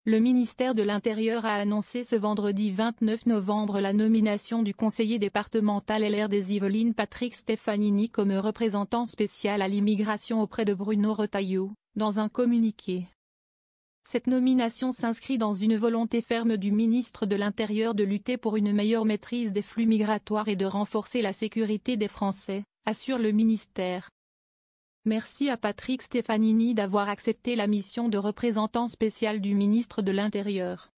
Le ministère de l'Intérieur a annoncé ce vendredi 29 novembre la nomination du conseiller départemental LR des Yvelines Patrick Stefanini comme représentant spécial à l'immigration auprès de Bruno Retailleau, dans un communiqué. Cette nomination s'inscrit dans une volonté ferme du ministre de l'Intérieur de lutter pour une meilleure maîtrise des flux migratoires et de renforcer la sécurité des Français, assure le ministère. Merci à Patrick Stefanini d'avoir accepté la mission de représentant spécial du ministre de l'Intérieur.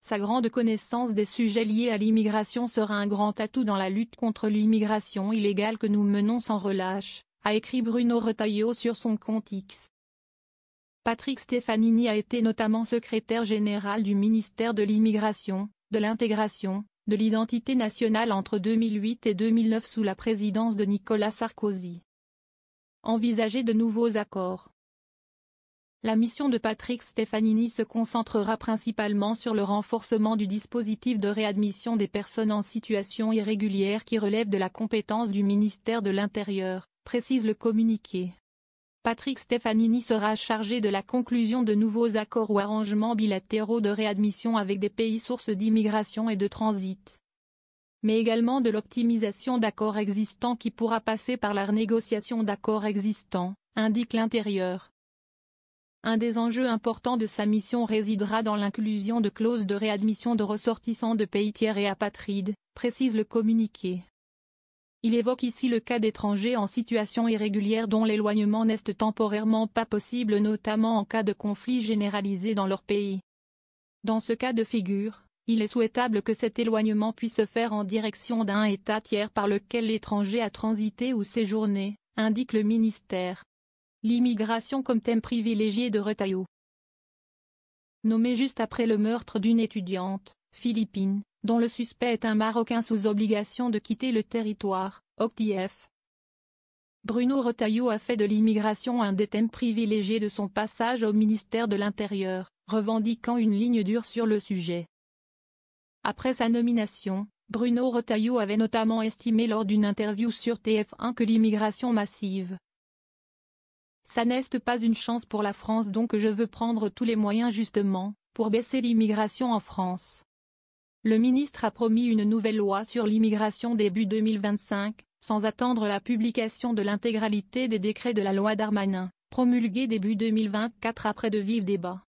Sa grande connaissance des sujets liés à l'immigration sera un grand atout dans la lutte contre l'immigration illégale que nous menons sans relâche, a écrit Bruno Retailleau sur son compte X. Patrick Stefanini a été notamment secrétaire général du ministère de l'Immigration, de l'Intégration, de l'Identité nationale entre 2008 et 2009 sous la présidence de Nicolas Sarkozy. Envisager de nouveaux accords. La mission de Patrick Stefanini se concentrera principalement sur le renforcement du dispositif de réadmission des personnes en situation irrégulière qui relève de la compétence du ministère de l'Intérieur, précise le communiqué. Patrick Stefanini sera chargé de la conclusion de nouveaux accords ou arrangements bilatéraux de réadmission avec des pays sources d'immigration et de transit, mais également de l'optimisation d'accords existants qui pourra passer par la renégociation d'accords existants, indique l'Intérieur. Un des enjeux importants de sa mission résidera dans l'inclusion de clauses de réadmission de ressortissants de pays tiers et apatrides, précise le communiqué. Il évoque ici le cas d'étrangers en situation irrégulière dont l'éloignement n'est temporairement pas possible, notamment en cas de conflit généralisé dans leur pays. Dans ce cas de figure, il est souhaitable que cet éloignement puisse se faire en direction d'un État tiers par lequel l'étranger a transité ou séjourné, indique le ministère. L'immigration comme thème privilégié de Retailleau. Nommé juste après le meurtre d'une étudiante, philippine, dont le suspect est un Marocain sous obligation de quitter le territoire, OQTF. Bruno Retailleau a fait de l'immigration un des thèmes privilégiés de son passage au ministère de l'Intérieur, revendiquant une ligne dure sur le sujet. Après sa nomination, Bruno Retailleau avait notamment estimé lors d'une interview sur TF1 que l'immigration massive, ça n'est pas une chance pour la France, donc je veux prendre tous les moyens justement, pour baisser l'immigration en France. Le ministre a promis une nouvelle loi sur l'immigration début 2025, sans attendre la publication de l'intégralité des décrets de la loi Darmanin, promulguée début 2024 après de vifs débats.